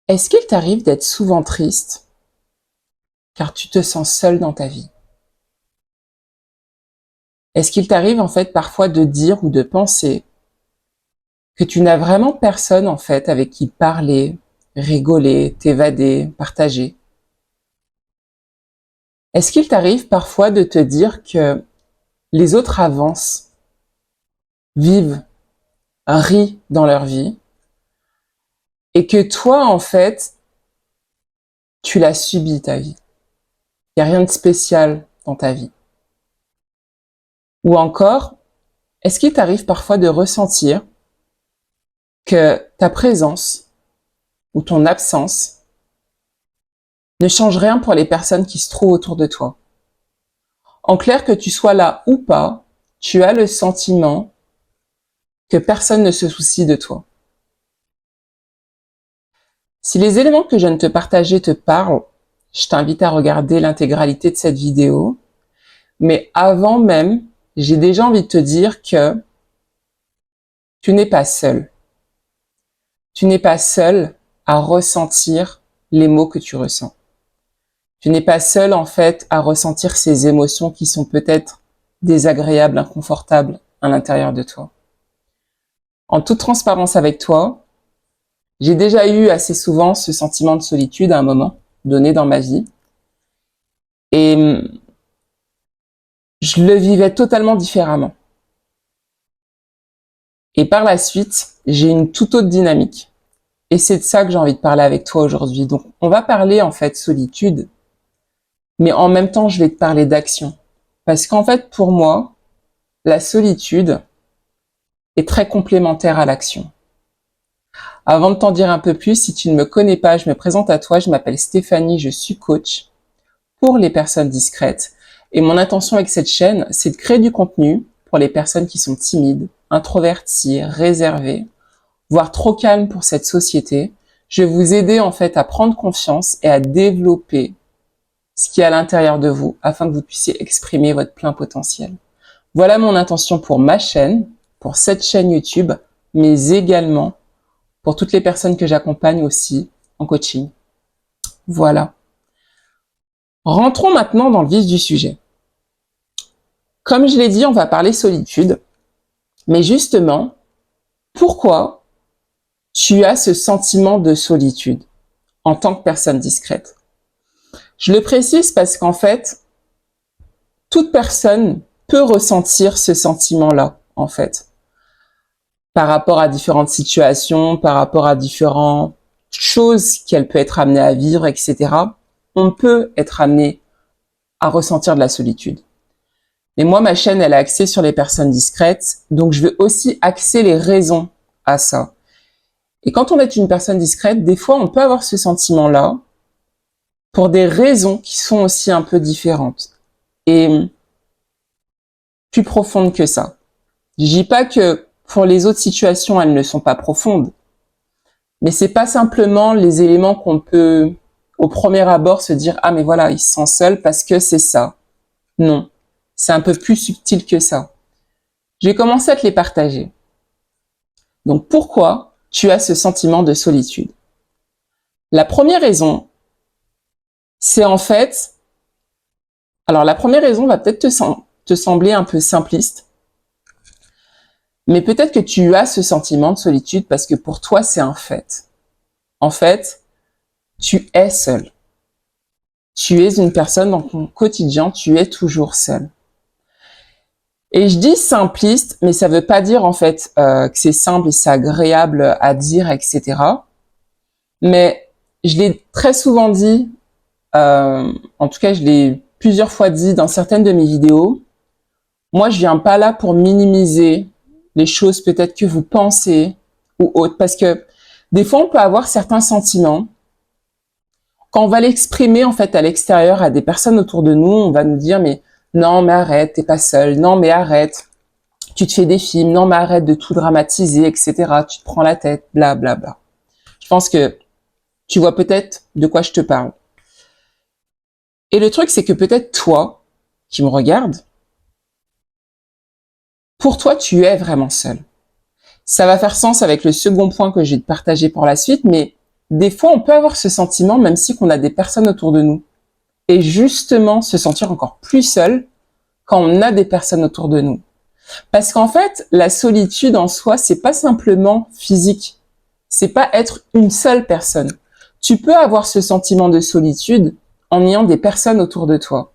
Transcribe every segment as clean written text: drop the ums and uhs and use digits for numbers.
Est-ce qu'il t'arrive d'être souvent triste car tu te sens seul dans ta vie? Est-ce qu'il t'arrive en fait parfois de dire ou de penser que tu n'as vraiment personne en fait avec qui parler, rigoler, t'évader, partager? Est-ce qu'il t'arrive parfois de te dire que les autres avancent, vivent, rient dans leur vie et que toi en fait tu l'as subi ta vie? Il n'y a rien de spécial dans ta vie. Ou encore, est-ce qu'il t'arrive parfois de ressentir que ta présence ou ton absence ne change rien pour les personnes qui se trouvent autour de toi? En clair, que tu sois là ou pas, tu as le sentiment que personne ne se soucie de toi. Si les éléments que je viens de te partager te parlent, je t'invite à regarder l'intégralité de cette vidéo. Mais avant même, j'ai déjà envie de te dire que tu n'es pas seul. Tu n'es pas seul à ressentir les mots que tu ressens. Tu n'es pas seul en fait à ressentir ces émotions qui sont peut-être désagréables, inconfortables à l'intérieur de toi. En toute transparence avec toi, j'ai déjà eu assez souvent ce sentiment de solitude à un moment donné dans ma vie. Et je le vivais totalement différemment. Et par la suite, j'ai une toute autre dynamique. Et c'est de ça que j'ai envie de parler avec toi aujourd'hui. Donc, on va parler en fait solitude, mais en même temps, je vais te parler d'action. Parce qu'en fait, pour moi, la solitude est très complémentaire à l'action. Avant de t'en dire un peu plus, si tu ne me connais pas, je me présente à toi, je m'appelle Stéphanie, je suis coach pour les personnes discrètes. Et mon intention avec cette chaîne, c'est de créer du contenu pour les personnes qui sont timides, introverties, réservées, voire trop calmes pour cette société. Je vais vous aider en fait à prendre confiance et à développer ce qui est à l'intérieur de vous afin que vous puissiez exprimer votre plein potentiel. Voilà mon intention pour ma chaîne, pour cette chaîne YouTube, mais également pour toutes les personnes que j'accompagne aussi en coaching. Voilà. Rentrons maintenant dans le vif du sujet. Comme je l'ai dit, on va parler solitude, mais justement, pourquoi tu as ce sentiment de solitude en tant que personne discrète? Je le précise parce qu'en fait, toute personne peut ressentir ce sentiment-là, en fait, par rapport à différentes situations, par rapport à différentes choses qu'elle peut être amenée à vivre, etc. On peut être amené à ressentir de la solitude. Mais moi, ma chaîne, elle est axée sur les personnes discrètes, donc je vais aussi axer les raisons à ça. Et quand on est une personne discrète, des fois, on peut avoir ce sentiment-là pour des raisons qui sont aussi un peu différentes et plus profondes que ça. Je dis pas que pour les autres situations, elles ne sont pas profondes, mais c'est pas simplement les éléments qu'on peut, au premier abord, se dire « Ah, mais voilà, il se sent seul parce que c'est ça ». Non, c'est un peu plus subtil que ça. Je vais commencer à te les partager. Donc, pourquoi tu as ce sentiment de solitude? La première raison, c'est en fait... Alors, la première raison va peut-être te sembler un peu simpliste, mais peut-être que tu as ce sentiment de solitude parce que pour toi, c'est un fait. En fait, tu es seul. Tu es une personne dans ton quotidien, tu es toujours seul. Et je dis simpliste, mais ça veut pas dire en fait que c'est simple et c'est agréable à dire, etc. Mais je l'ai très souvent dit, en tout cas je l'ai plusieurs fois dit dans certaines de mes vidéos, moi je viens pas là pour minimiser les choses peut-être que vous pensez ou autres, parce que des fois on peut avoir certains sentiments. Quand on va l'exprimer en fait à l'extérieur à des personnes autour de nous, on va nous dire mais non mais arrête, t'es pas seul, non mais arrête, tu te fais des films, non mais arrête de tout dramatiser, etc. Tu te prends la tête, bla bla bla. Je pense que tu vois peut-être de quoi je te parle. Et le truc c'est que peut-être toi, qui me regardes, pour toi tu es vraiment seul. Ça va faire sens avec le second point que je vais te partager pour la suite, mais des fois, on peut avoir ce sentiment même si qu'on a des personnes autour de nous. Et justement, se sentir encore plus seul quand on a des personnes autour de nous. Parce qu'en fait, la solitude en soi, c'est pas simplement physique. C'est pas être une seule personne. Tu peux avoir ce sentiment de solitude en ayant des personnes autour de toi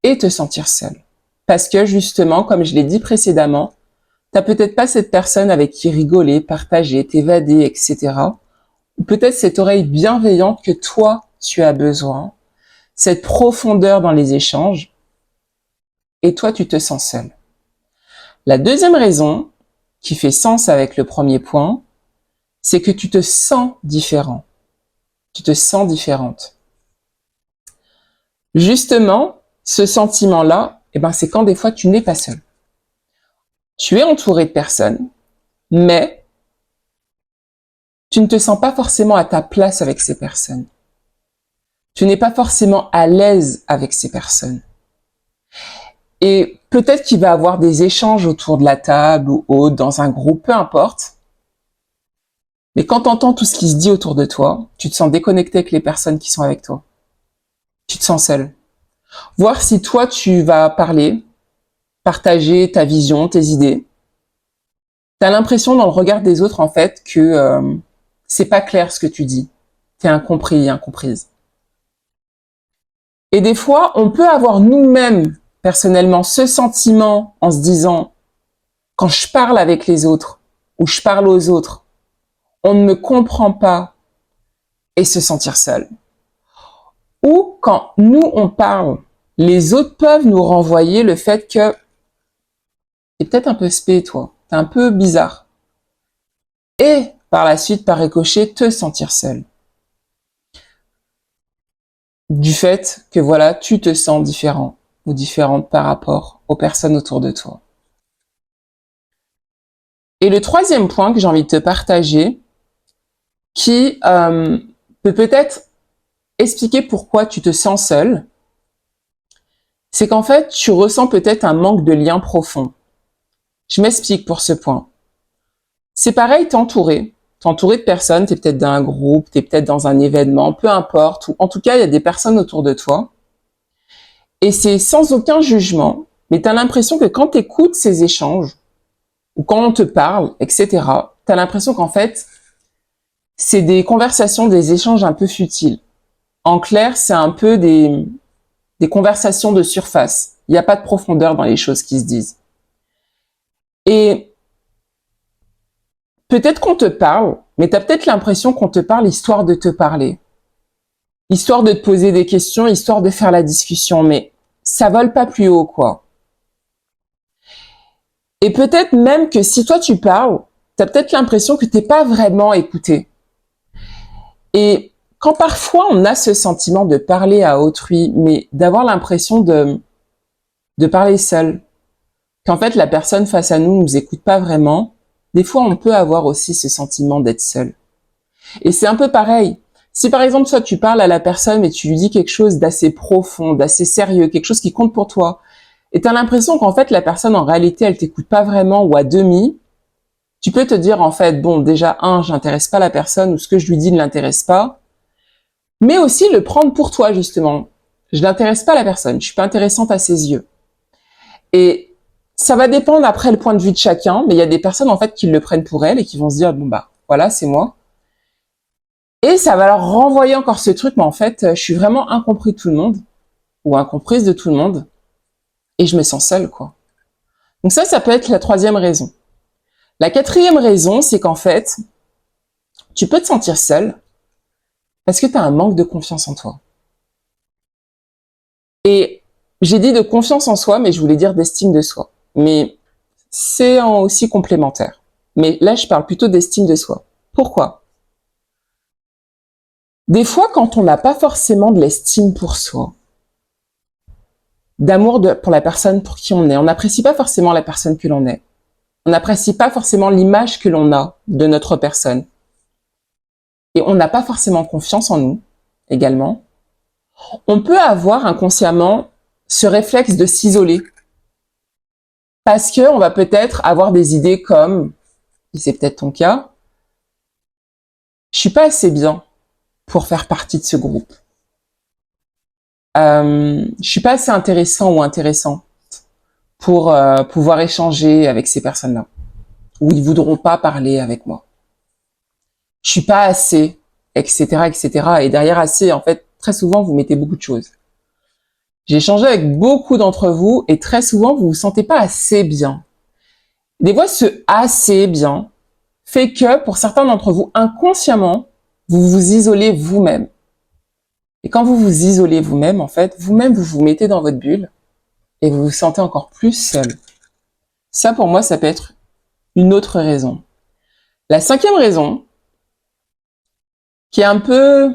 et te sentir seul. Parce que justement, comme je l'ai dit précédemment, t'as peut-être pas cette personne avec qui rigoler, partager, t'évader, etc. Ou peut-être cette oreille bienveillante que toi, tu as besoin, cette profondeur dans les échanges, et toi, tu te sens seul. La deuxième raison, qui fait sens avec le premier point, c'est que tu te sens différent. Tu te sens différente. Justement, ce sentiment-là, c'est quand des fois tu n'es pas seul. Tu es entouré de personnes, mais tu ne te sens pas forcément à ta place avec ces personnes. Tu n'es pas forcément à l'aise avec ces personnes. Et peut-être qu'il va y avoir des échanges autour de la table ou autre, dans un groupe, peu importe. Mais quand tu entends tout ce qui se dit autour de toi, tu te sens déconnecté avec les personnes qui sont avec toi. Tu te sens seul. Voir si toi, tu vas parler, partager ta vision, tes idées. Tu as l'impression dans le regard des autres, en fait, que c'est pas clair ce que tu dis. Tu es incompris, incomprise. Et des fois, on peut avoir nous-mêmes, personnellement, ce sentiment en se disant, quand je parle avec les autres, ou je parle aux autres, on ne me comprend pas et se sentir seul. Ou quand nous, on parle, les autres peuvent nous renvoyer le fait que t'es peut-être un peu spé, toi. T'es un peu bizarre. Et par la suite, par ricochet, te sentir seul. Du fait que voilà, tu te sens différent ou différente par rapport aux personnes autour de toi. Et le troisième point que j'ai envie de te partager, qui peut peut-être expliquer pourquoi tu te sens seul, c'est qu'en fait, tu ressens peut-être un manque de lien profond. Je m'explique pour ce point. C'est pareil, t'es entouré de personnes, t'es peut-être dans un groupe, t'es peut-être dans un événement, peu importe, ou en tout cas, il y a des personnes autour de toi. Et c'est sans aucun jugement, mais t'as l'impression que quand t'écoutes ces échanges, ou quand on te parle, etc., t'as l'impression qu'en fait, c'est des conversations, des échanges un peu futiles. En clair, c'est un peu des conversations de surface. Il n'y a pas de profondeur dans les choses qui se disent. Et peut-être qu'on te parle, mais t'as peut-être l'impression qu'on te parle histoire de te parler. Histoire de te poser des questions, histoire de faire la discussion, mais ça vole pas plus haut, quoi. Et peut-être même que si toi tu parles, t'as peut-être l'impression que t'es pas vraiment écouté. Et quand parfois on a ce sentiment de parler à autrui, mais d'avoir l'impression de parler seul, qu'en fait la personne face à nous nous écoute pas vraiment, des fois on peut avoir aussi ce sentiment d'être seul. Et c'est un peu pareil. Si par exemple toi tu parles à la personne et tu lui dis quelque chose d'assez profond, d'assez sérieux, quelque chose qui compte pour toi, et t'as l'impression qu'en fait la personne en réalité elle t'écoute pas vraiment ou à demi, tu peux te dire en fait bon déjà j'intéresse pas la personne ou ce que je lui dis ne l'intéresse pas, mais aussi le prendre pour toi justement. Je n'intéresse pas la personne, je suis pas intéressante à ses yeux. Et ça va dépendre après le point de vue de chacun, mais il y a des personnes en fait qui le prennent pour elles et qui vont se dire bon voilà c'est moi. Et ça va leur renvoyer encore ce truc, mais en fait je suis vraiment incompris de tout le monde ou incomprise de tout le monde et je me sens seule quoi. Donc ça peut être la troisième raison. La quatrième raison, c'est qu'en fait tu peux te sentir seule parce que tu as un manque de confiance en toi. Et j'ai dit de confiance en soi, mais je voulais dire d'estime de soi. Mais c'est aussi complémentaire. Mais là, je parle plutôt d'estime de soi. Pourquoi? Des fois, quand on n'a pas forcément de l'estime pour soi, d'amour pour la personne pour qui on est, on n'apprécie pas forcément la personne que l'on est. On n'apprécie pas forcément l'image que l'on a de notre personne. Et on n'a pas forcément confiance en nous, également. On peut avoir inconsciemment ce réflexe de s'isoler. Parce que on va peut-être avoir des idées comme, et c'est peut-être ton cas, Je suis pas assez bien pour faire partie de ce groupe. Je suis pas assez intéressant ou intéressant pour pouvoir échanger avec ces personnes-là. Ou ils voudront pas parler avec moi. Je suis pas assez, etc., etc. Et derrière assez, en fait, très souvent, vous mettez beaucoup de choses. J'ai échangé avec beaucoup d'entre vous et très souvent, vous vous sentez pas assez bien. Des fois, ce assez bien fait que, pour certains d'entre vous, inconsciemment, vous vous isolez vous-même. Et quand vous vous isolez vous-même, en fait, vous-même, vous vous mettez dans votre bulle et vous vous sentez encore plus seul. Ça, pour moi, ça peut être une autre raison. La cinquième raison, qui est un peu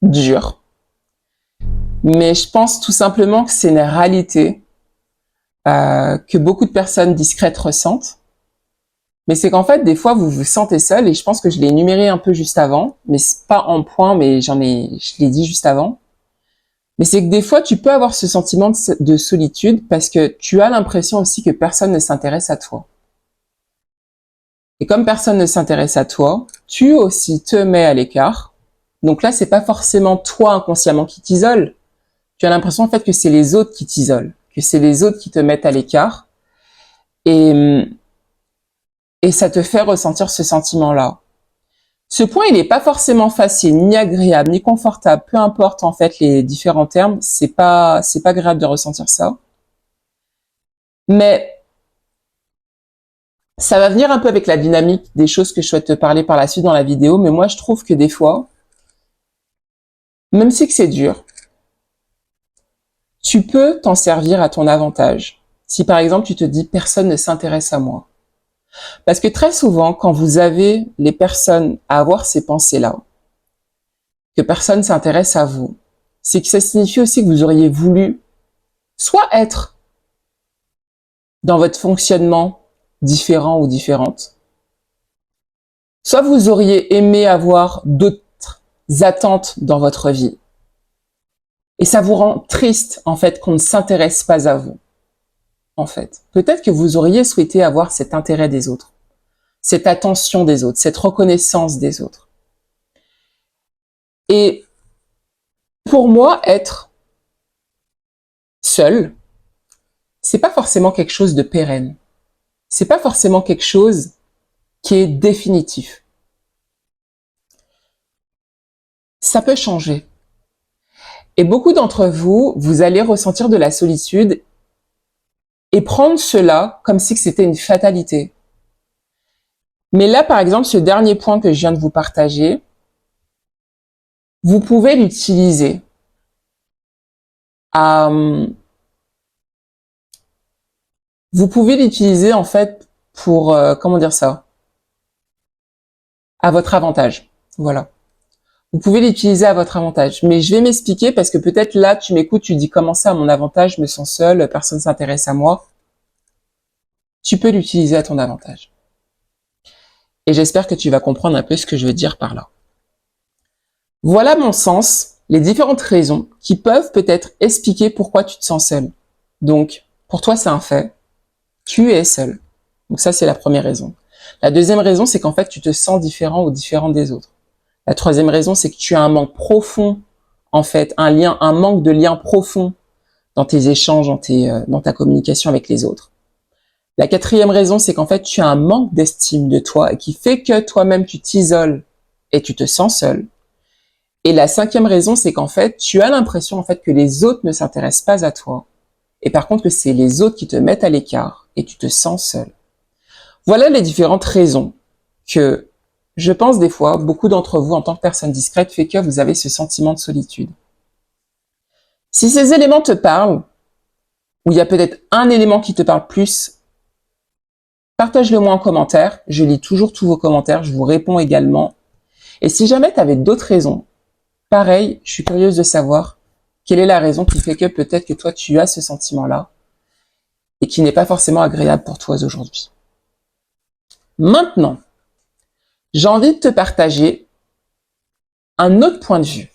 dure, mais je pense tout simplement que c'est une réalité que beaucoup de personnes discrètes ressentent. Mais c'est qu'en fait, des fois, vous vous sentez seul, et je pense que je l'ai énuméré un peu juste avant, mais c'est pas en point, mais je l'ai dit juste avant. Mais c'est que des fois, tu peux avoir ce sentiment de solitude parce que tu as l'impression aussi que personne ne s'intéresse à toi. Et comme personne ne s'intéresse à toi, tu aussi te mets à l'écart. Donc là, c'est pas forcément toi inconsciemment qui t'isole. Tu as l'impression en fait que c'est les autres qui t'isolent, que c'est les autres qui te mettent à l'écart. Et ça te fait ressentir ce sentiment-là. Ce point, il n'est pas forcément facile, ni agréable, ni confortable, peu importe en fait les différents termes, c'est pas agréable de ressentir ça. Mais ça va venir un peu avec la dynamique des choses que je souhaite te parler par la suite dans la vidéo, mais moi je trouve que des fois, même si que c'est dur, tu peux t'en servir à ton avantage. Si par exemple tu te dis personne ne s'intéresse à moi. Parce que très souvent, quand vous avez les personnes à avoir ces pensées-là, que personne s'intéresse à vous, c'est que ça signifie aussi que vous auriez voulu soit être dans votre fonctionnement différent ou différente, soit vous auriez aimé avoir d'autres attentes dans votre vie. Et ça vous rend triste, en fait, qu'on ne s'intéresse pas à vous, en fait. Peut-être que vous auriez souhaité avoir cet intérêt des autres, cette attention des autres, cette reconnaissance des autres. Et pour moi, être seul, c'est pas forcément quelque chose de pérenne. C'est pas forcément quelque chose qui est définitif. Ça peut changer. Et beaucoup d'entre vous, vous allez ressentir de la solitude et prendre cela comme si c'était une fatalité. Mais là, par exemple, ce dernier point que je viens de vous partager, vous pouvez l'utiliser vous pouvez l'utiliser en fait pour, comment dire ça, à votre avantage. Voilà. Vous pouvez l'utiliser à votre avantage. Mais je vais m'expliquer parce que peut-être là, tu m'écoutes, tu dis comment ça à mon avantage, je me sens seule, personne ne s'intéresse à moi. Tu peux l'utiliser à ton avantage. Et j'espère que tu vas comprendre un peu ce que je veux dire par là. Voilà, à mon sens, les différentes raisons qui peuvent peut-être expliquer pourquoi tu te sens seul. Donc, pour toi, c'est un fait. Tu es seul. Donc ça, c'est la première raison. La deuxième raison, c'est qu'en fait, tu te sens différent ou différente des autres. La troisième raison, c'est que tu as un manque profond, en fait, un manque de lien profond dans tes échanges, dans ta communication avec les autres. La quatrième raison, c'est qu'en fait, tu as un manque d'estime de toi et qui fait que toi-même, tu t'isoles et tu te sens seul. Et la cinquième raison, c'est qu'en fait, tu as l'impression en fait que les autres ne s'intéressent pas à toi. Et par contre, que c'est les autres qui te mettent à l'écart et tu te sens seul. Voilà les différentes raisons que je pense des fois, beaucoup d'entre vous, en tant que personne discrète, fait que vous avez ce sentiment de solitude. Si ces éléments te parlent, ou il y a peut-être un élément qui te parle plus, partage-le moi en commentaire. Je lis toujours tous vos commentaires, je vous réponds également. Et si jamais tu avais d'autres raisons, pareil, je suis curieuse de savoir quelle est la raison qui fait que peut-être que toi, tu as ce sentiment-là et qui n'est pas forcément agréable pour toi aujourd'hui. Maintenant, j'ai envie de te partager un autre point de vue.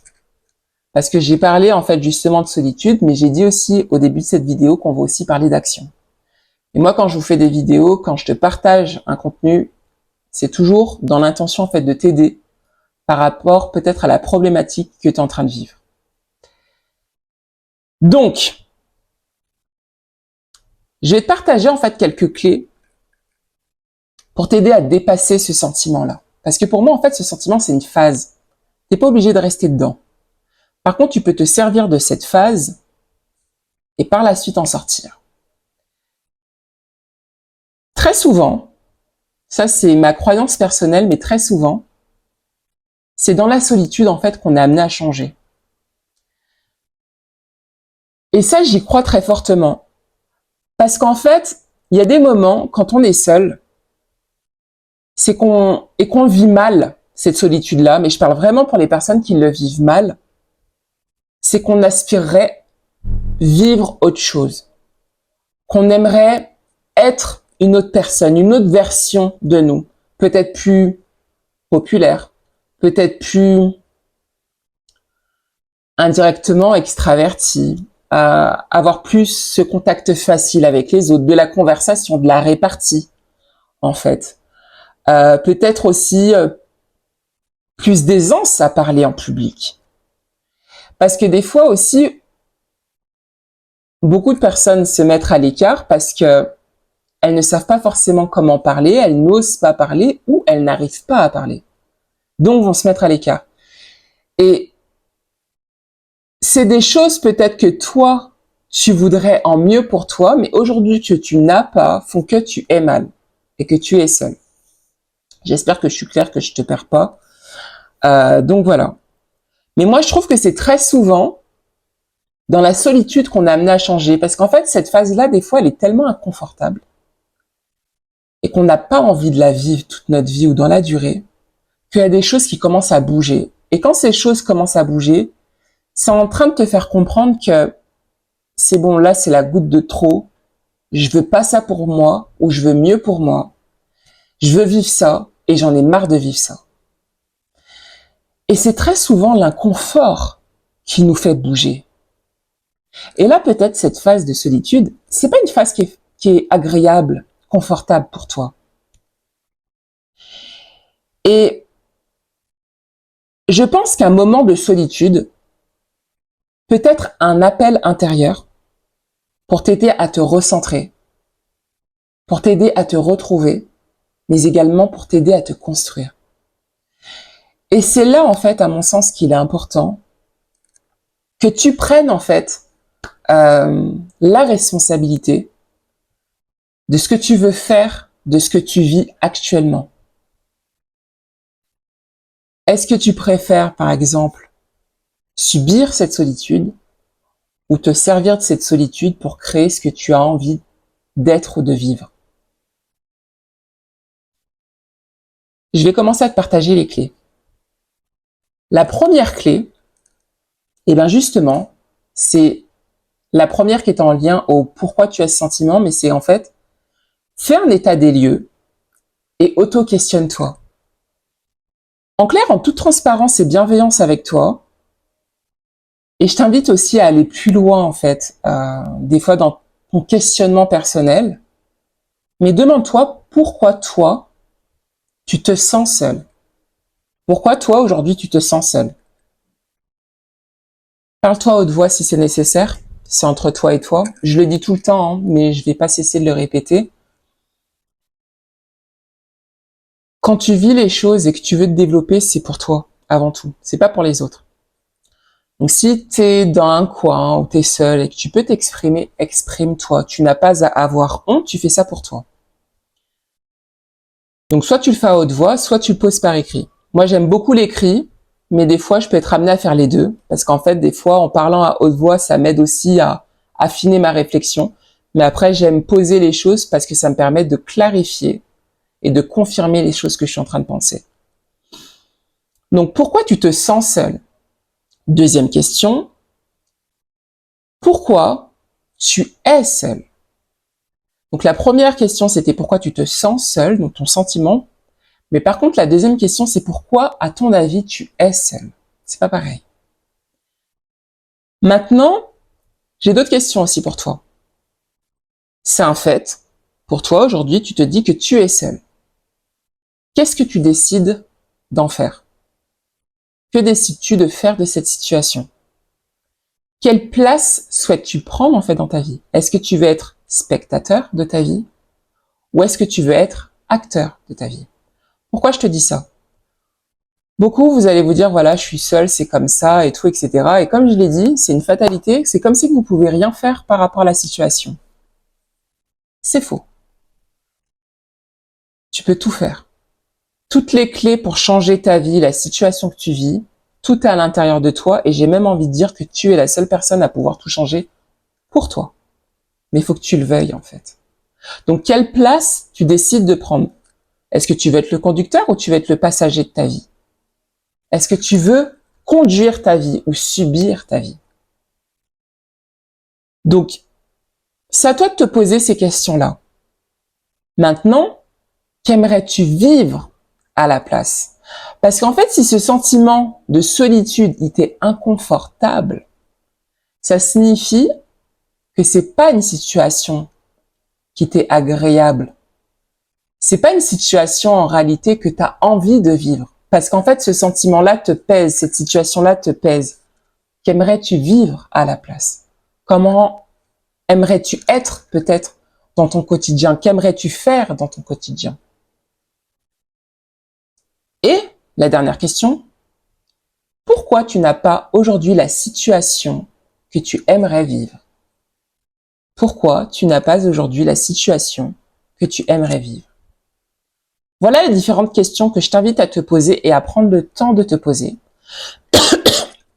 Parce que j'ai parlé en fait justement de solitude, mais j'ai dit aussi au début de cette vidéo qu'on va aussi parler d'action. Et moi, quand je vous fais des vidéos, quand je te partage un contenu, c'est toujours dans l'intention en fait de t'aider par rapport peut-être à la problématique que tu es en train de vivre. Donc, je vais te partager en fait quelques clés pour t'aider à dépasser ce sentiment-là. Parce que pour moi, en fait, ce sentiment, c'est une phase. T'es pas obligé de rester dedans. Par contre, tu peux te servir de cette phase et par la suite en sortir. Très souvent, ça c'est ma croyance personnelle, mais très souvent, c'est dans la solitude en fait qu'on est amené à changer. Et ça, j'y crois très fortement. Parce qu'en fait, il y a des moments, quand on est seul, c'est qu'on vit mal, cette solitude-là, mais je parle vraiment pour les personnes qui le vivent mal, c'est qu'on aspirerait vivre autre chose. Qu'on aimerait être une autre personne, une autre version de nous. Peut-être plus populaire, peut-être plus indirectement extraverti, avoir plus ce contact facile avec les autres, de la conversation, de la répartie, en fait. Peut-être aussi plus d'aisance à parler en public. Parce que des fois aussi, beaucoup de personnes se mettent à l'écart parce que elles ne savent pas forcément comment parler, elles n'osent pas parler ou elles n'arrivent pas à parler. Donc vont se mettre à l'écart. Et c'est des choses peut-être que toi, tu voudrais en mieux pour toi, mais aujourd'hui que tu n'as pas, font que tu es mal et que tu es seul. J'espère que je suis claire, que je te perds pas. Donc voilà. Mais moi, je trouve que c'est très souvent dans la solitude qu'on est amené à changer. Parce qu'en fait, cette phase-là, des fois, elle est tellement inconfortable et qu'on n'a pas envie de la vivre toute notre vie ou dans la durée, qu'il y a des choses qui commencent à bouger. Et quand ces choses commencent à bouger, c'est en train de te faire comprendre que c'est bon, là, c'est la goutte de trop. Je veux pas ça pour moi, ou je veux mieux pour moi. Je veux vivre ça, et j'en ai marre de vivre ça. Et c'est très souvent l'inconfort qui nous fait bouger. Et là, peut-être cette phase de solitude, c'est pas une phase qui est agréable, confortable pour toi. Et je pense qu'un moment de solitude peut être un appel intérieur pour t'aider à te recentrer, pour t'aider à te retrouver, mais également pour t'aider à te construire. Et c'est là, en fait, à mon sens, qu'il est important que tu prennes, en fait, la responsabilité de ce que tu veux faire, de ce que tu vis actuellement. Est-ce que tu préfères, par exemple, subir cette solitude ou te servir de cette solitude pour créer ce que tu as envie d'être ou de vivre? Je vais commencer à te partager les clés. La première clé, eh bien justement, c'est la première qui est en lien au pourquoi tu as ce sentiment, mais c'est en fait, fais un état des lieux et auto-questionne-toi. En clair, en toute transparence et bienveillance avec toi, et je t'invite aussi à aller plus loin en fait, des fois dans ton questionnement personnel, mais demande-toi pourquoi toi, tu te sens seul. Pourquoi toi, aujourd'hui, tu te sens seul? Parle-toi à haute voix si c'est nécessaire, c'est entre toi et toi. Je le dis tout le temps, hein, mais je vais pas cesser de le répéter. Quand tu vis les choses et que tu veux te développer, c'est pour toi, avant tout. C'est pas pour les autres. Donc si t'es dans un coin où t'es seul et que tu peux t'exprimer, exprime-toi. Tu n'as pas à avoir honte, tu fais ça pour toi. Donc soit tu le fais à haute voix, soit tu le poses par écrit. Moi j'aime beaucoup l'écrit, mais des fois je peux être amenée à faire les deux, parce qu'en fait des fois en parlant à haute voix, ça m'aide aussi à affiner ma réflexion. Mais après j'aime poser les choses parce que ça me permet de clarifier et de confirmer les choses que je suis en train de penser. Donc pourquoi tu te sens seul? Deuxième question, pourquoi tu es seul? Donc la première question, c'était pourquoi tu te sens seul, donc ton sentiment. Mais par contre, la deuxième question, c'est pourquoi, à ton avis, tu es seul? C'est pas pareil. Maintenant, j'ai d'autres questions aussi pour toi. C'est un fait. Pour toi, aujourd'hui, tu te dis que tu es seul. Qu'est-ce que tu décides d'en faire? Que décides-tu de faire de cette situation? Quelle place souhaites-tu prendre en fait dans ta vie? Est-ce que tu veux être spectateur de ta vie ou est-ce que tu veux être acteur de ta vie? Pourquoi je te dis ça? Beaucoup, vous allez vous dire, voilà, je suis seul, c'est comme ça, et tout, etc. Et comme je l'ai dit, c'est une fatalité, c'est comme si vous pouvez rien faire par rapport à la situation. C'est faux. Tu peux tout faire. Toutes les clés pour changer ta vie, la situation que tu vis, tout est à l'intérieur de toi, et j'ai même envie de dire que tu es la seule personne à pouvoir tout changer pour toi. Mais il faut que tu le veuilles, en fait. Donc, quelle place tu décides de prendre? Est-ce que tu veux être le conducteur ou tu veux être le passager de ta vie? Est-ce que tu veux conduire ta vie ou subir ta vie? Donc, c'est à toi de te poser ces questions-là. Maintenant, qu'aimerais-tu vivre à la place? Parce qu'en fait, si ce sentiment de solitude, il t'est inconfortable, ça signifie que c'est pas une situation qui t'est agréable. C'est pas une situation en réalité que tu as envie de vivre. Parce qu'en fait, ce sentiment-là te pèse, cette situation-là te pèse. Qu'aimerais-tu vivre à la place? Comment aimerais-tu être peut-être dans ton quotidien? Qu'aimerais-tu faire dans ton quotidien? Et la dernière question, pourquoi tu n'as pas aujourd'hui la situation que tu aimerais vivre? Pourquoi tu n'as pas aujourd'hui la situation que tu aimerais vivre? Voilà les différentes questions que je t'invite à te poser et à prendre le temps de te poser.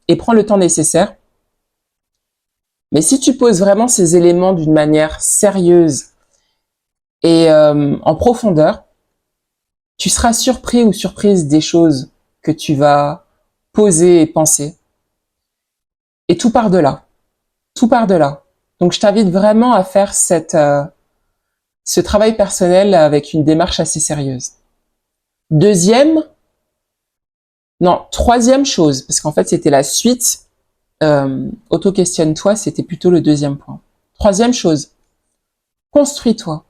Et prends le temps nécessaire. Mais si tu poses vraiment ces éléments d'une manière sérieuse et en profondeur, tu seras surpris ou surprise des choses que tu vas poser et penser. Et tout part de là. Tout part de là. Donc je t'invite vraiment à faire ce travail personnel avec une démarche assez sérieuse. Troisième chose, parce qu'en fait c'était la suite, auto-questionne-toi, c'était plutôt le deuxième point. Troisième chose, construis-toi.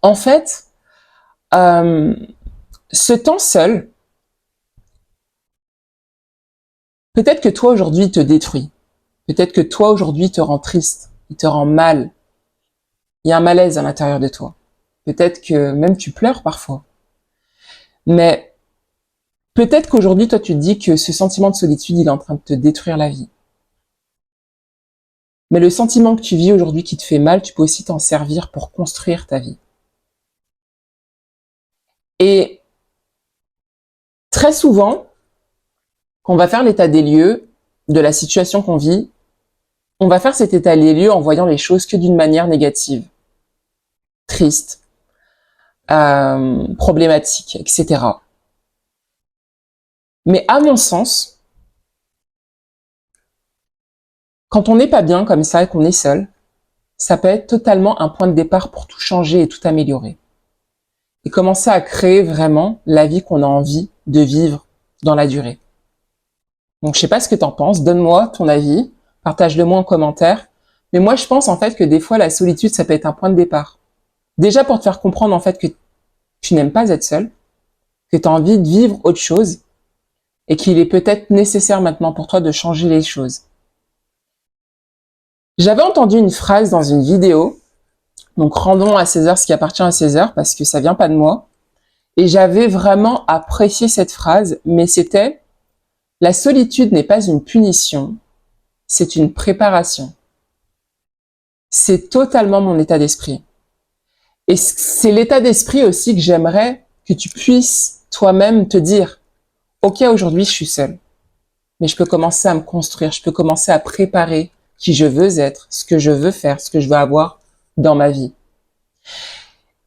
En fait, ce temps seul, peut-être que toi aujourd'hui il te détruit. Peut-être que toi aujourd'hui il te rend triste, il te rend mal. Il y a un malaise à l'intérieur de toi. Peut-être que même tu pleures parfois. Mais peut-être qu'aujourd'hui toi tu te dis que ce sentiment de solitude il est en train de te détruire la vie. Mais le sentiment que tu vis aujourd'hui qui te fait mal, tu peux aussi t'en servir pour construire ta vie. Et très souvent, quand on va faire l'état des lieux de la situation qu'on vit, on va faire cet état des lieux en voyant les choses que d'une manière négative, triste, problématique, etc. Mais à mon sens, quand on n'est pas bien comme ça et qu'on est seul, ça peut être totalement un point de départ pour tout changer et tout améliorer. Et commencer à créer vraiment la vie qu'on a envie de vivre dans la durée. Donc je sais pas ce que t'en penses, donne-moi ton avis, partage-le-moi en commentaire. Mais moi je pense en fait que des fois la solitude ça peut être un point de départ. Déjà pour te faire comprendre en fait que tu n'aimes pas être seul, que tu as envie de vivre autre chose et qu'il est peut-être nécessaire maintenant pour toi de changer les choses. J'avais entendu une phrase dans une vidéo, donc rendons à César ce qui appartient à César parce que ça vient pas de moi. Et j'avais vraiment apprécié cette phrase, mais c'était « La solitude n'est pas une punition, c'est une préparation ». C'est totalement mon état d'esprit. Et c'est l'état d'esprit aussi que j'aimerais que tu puisses toi-même te dire « Ok, aujourd'hui je suis seule, mais je peux commencer à me construire, je peux commencer à préparer qui je veux être, ce que je veux faire, ce que je veux avoir dans ma vie. »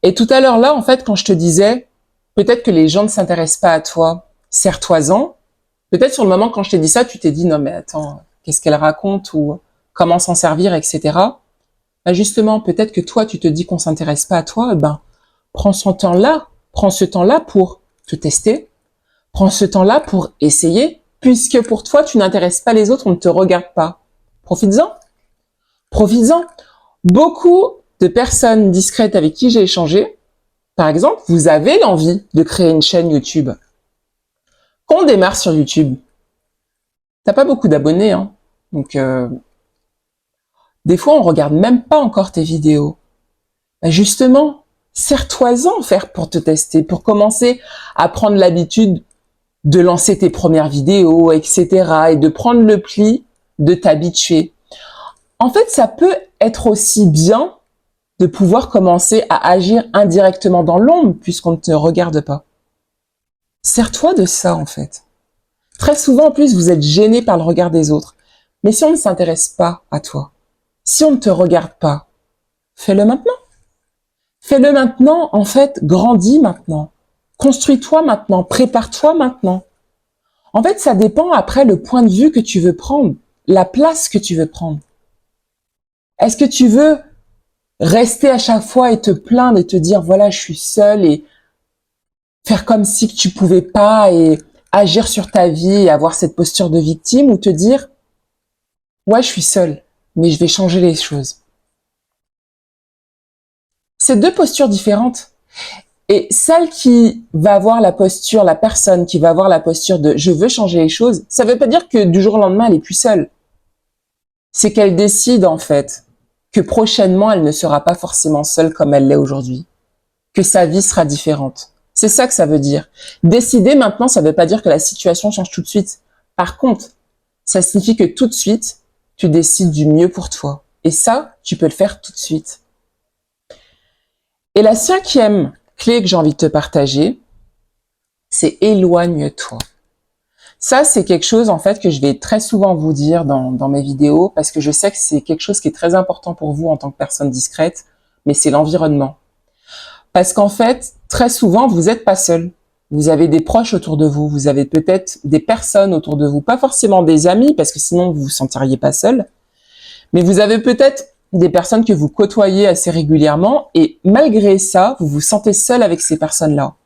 Et tout à l'heure là, en fait, quand je te disais peut-être que les gens ne s'intéressent pas à toi, serre-toi-en. Peut-être sur le moment quand je t'ai dit ça, tu t'es dit non mais attends, qu'est-ce qu'elle raconte ou comment s'en servir, etc. Ben justement, peut-être que toi tu te dis qu'on s'intéresse pas à toi, ben prends ce temps-là pour te tester, prends ce temps-là pour essayer, puisque pour toi tu n'intéresses pas les autres, on ne te regarde pas. Profites-en, profites-en. Beaucoup de personnes discrètes avec qui j'ai échangé, par exemple, vous avez l'envie de créer une chaîne YouTube. Quand on démarre sur YouTube, t'as pas beaucoup d'abonnés, hein. Donc, des fois, on regarde même pas encore tes vidéos. Ben justement, serre-toi-en faire pour te tester, pour commencer à prendre l'habitude de lancer tes premières vidéos, etc. et de prendre le pli de t'habituer. En fait, ça peut être aussi bien de pouvoir commencer à agir indirectement dans l'ombre puisqu'on ne te regarde pas. Sers-toi de ça, en fait. Très souvent, en plus, vous êtes gêné par le regard des autres. Mais si on ne s'intéresse pas à toi, si on ne te regarde pas, fais-le maintenant. Fais-le maintenant, en fait, grandis maintenant. Construis-toi maintenant, prépare-toi maintenant. En fait, ça dépend après le point de vue que tu veux prendre, la place que tu veux prendre. Est-ce que tu veux rester à chaque fois et te plaindre et te dire, voilà, je suis seule et faire comme si tu pouvais pas et agir sur ta vie et avoir cette posture de victime ou te dire, ouais, je suis seule, mais je vais changer les choses. C'est deux postures différentes. Et celle qui va avoir la posture, la personne qui va avoir la posture de je veux changer les choses, ça veut pas dire que du jour au lendemain, elle est plus seule. C'est qu'elle décide, en fait, que prochainement, elle ne sera pas forcément seule comme elle l'est aujourd'hui. Que sa vie sera différente. C'est ça que ça veut dire. Décider maintenant, ça veut pas dire que la situation change tout de suite. Par contre, ça signifie que tout de suite, tu décides du mieux pour toi. Et ça, tu peux le faire tout de suite. Et la cinquième clé que j'ai envie de te partager, c'est éloigne-toi. Ça, c'est quelque chose, en fait, que je vais très souvent vous dire dans mes vidéos, parce que je sais que c'est quelque chose qui est très important pour vous en tant que personne discrète, mais c'est l'environnement. Parce qu'en fait, très souvent, vous n'êtes pas seul. Vous avez des proches autour de vous, vous avez peut-être des personnes autour de vous, pas forcément des amis, parce que sinon vous vous sentiriez pas seul, mais vous avez peut-être des personnes que vous côtoyez assez régulièrement, et malgré ça, vous vous sentez seul avec ces personnes-là.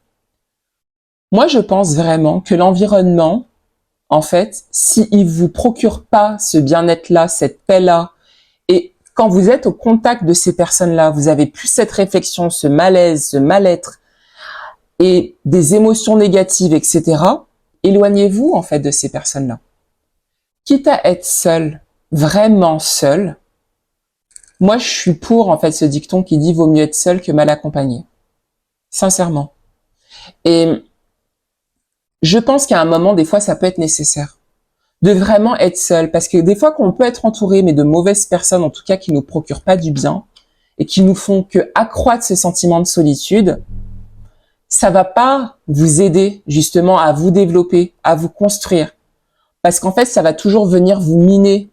Moi, je pense vraiment que l'environnement, en fait, s'il vous procure pas ce bien-être-là, cette paix-là, et quand vous êtes au contact de ces personnes-là, vous avez plus cette réflexion, ce malaise, ce mal-être, et des émotions négatives, etc., éloignez-vous, en fait, de ces personnes-là. Quitte à être seul, vraiment seul, moi, je suis pour, en fait, ce dicton qui dit « vaut mieux être seul que mal accompagné ». Sincèrement. Et je pense qu'à un moment, des fois, ça peut être nécessaire de vraiment être seul, parce que des fois qu'on peut être entouré, mais de mauvaises personnes, en tout cas, qui nous procurent pas du bien, et qui nous font que accroître ce sentiment de solitude, ça va pas vous aider, justement, à vous développer, à vous construire. Parce qu'en fait, ça va toujours venir vous miner.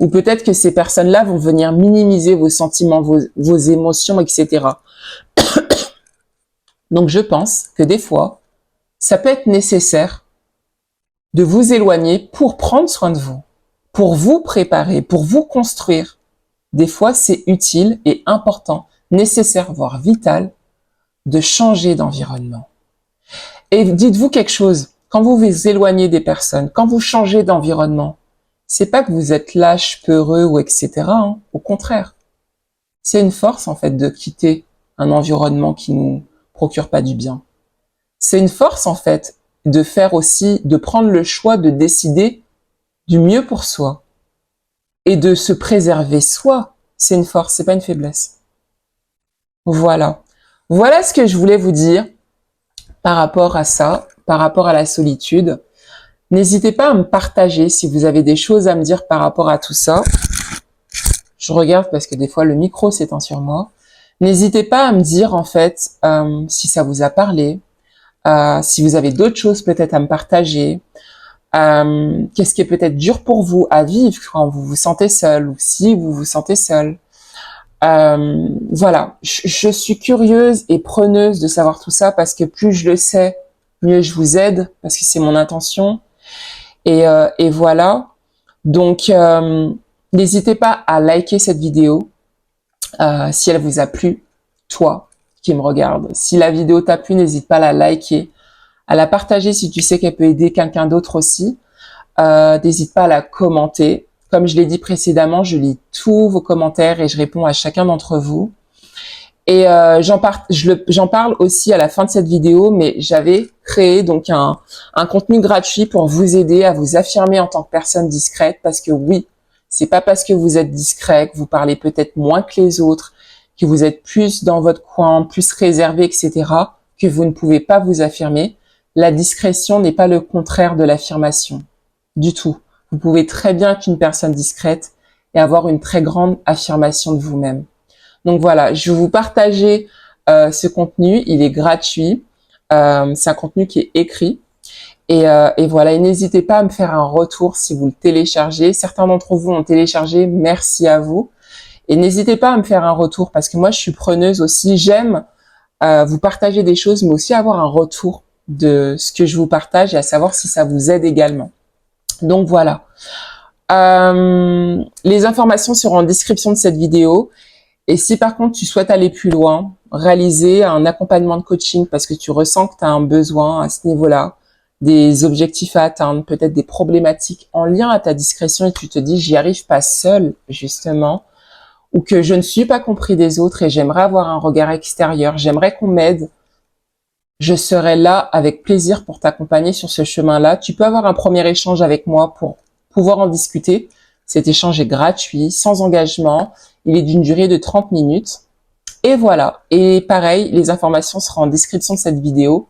Ou peut-être que ces personnes-là vont venir minimiser vos sentiments, vos émotions, etc. Donc, je pense que des fois, ça peut être nécessaire de vous éloigner pour prendre soin de vous, pour vous préparer, pour vous construire. Des fois, c'est utile et important, nécessaire, voire vital, de changer d'environnement. Et dites-vous quelque chose, quand vous vous éloignez des personnes, quand vous changez d'environnement, c'est pas que vous êtes lâche, peureux ou etc. Hein. Au contraire, c'est une force en fait de quitter un environnement qui nous procure pas du bien. C'est une force en fait de faire aussi, de prendre le choix de décider du mieux pour soi et de se préserver soi. C'est une force, c'est pas une faiblesse. Voilà. Voilà ce que je voulais vous dire par rapport à ça, par rapport à la solitude. N'hésitez pas à me partager si vous avez des choses à me dire par rapport à tout ça. Je regarde parce que des fois le micro s'éteint sur moi. N'hésitez pas à me dire en fait si ça vous a parlé, si vous avez d'autres choses peut-être à me partager, qu'est-ce qui est peut-être dur pour vous à vivre quand vous vous sentez seul ou si vous vous sentez seul. Voilà, je suis curieuse et preneuse de savoir tout ça parce que plus je le sais, mieux je vous aide parce que c'est mon intention. Et voilà. Donc, n'hésitez pas à liker cette vidéo si elle vous a plu, toi qui me regarde. Si la vidéo t'a plu, n'hésite pas à la liker, à la partager si tu sais qu'elle peut aider quelqu'un d'autre aussi. N'hésite pas à la commenter. Comme je l'ai dit précédemment, je lis tous vos commentaires et je réponds à chacun d'entre vous. Et j'en parle aussi à la fin de cette vidéo, mais j'avais créé donc un contenu gratuit pour vous aider à vous affirmer en tant que personne discrète, parce que oui, c'est pas parce que vous êtes discret, que vous parlez peut-être moins que les autres, que vous êtes plus dans votre coin, plus réservé, etc., que vous ne pouvez pas vous affirmer. La discrétion n'est pas le contraire de l'affirmation, du tout. Vous pouvez très bien être une personne discrète et avoir une très grande affirmation de vous-même. Donc voilà, je vais vous partager ce contenu, il est gratuit, c'est un contenu qui est écrit. Et voilà, et n'hésitez pas à me faire un retour si vous le téléchargez. Certains d'entre vous ont téléchargé, merci à vous. Et n'hésitez pas à me faire un retour parce que moi, je suis preneuse aussi. J'aime vous partager des choses, mais aussi avoir un retour de ce que je vous partage et à savoir si ça vous aide également. Donc voilà. Les informations seront en description de cette vidéo. Et si par contre tu souhaites aller plus loin, réaliser un accompagnement de coaching parce que tu ressens que tu as un besoin à ce niveau-là, des objectifs à atteindre, peut-être des problématiques en lien à ta discrétion et tu te dis j'y arrive pas seul justement, ou que je ne suis pas compris des autres et j'aimerais avoir un regard extérieur, j'aimerais qu'on m'aide, je serai là avec plaisir pour t'accompagner sur ce chemin-là. Tu peux avoir un premier échange avec moi pour pouvoir en discuter. Cet échange est gratuit, sans engagement. Il est d'une durée de 30 minutes. Et voilà. Et pareil, les informations seront en description de cette vidéo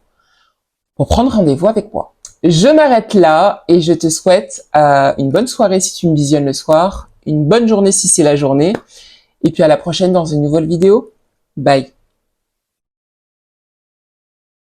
pour prendre rendez-vous avec moi. Je m'arrête là et je te souhaite une bonne soirée si tu me visionnes le soir, une bonne journée si c'est la journée. Et puis à la prochaine dans une nouvelle vidéo. Bye.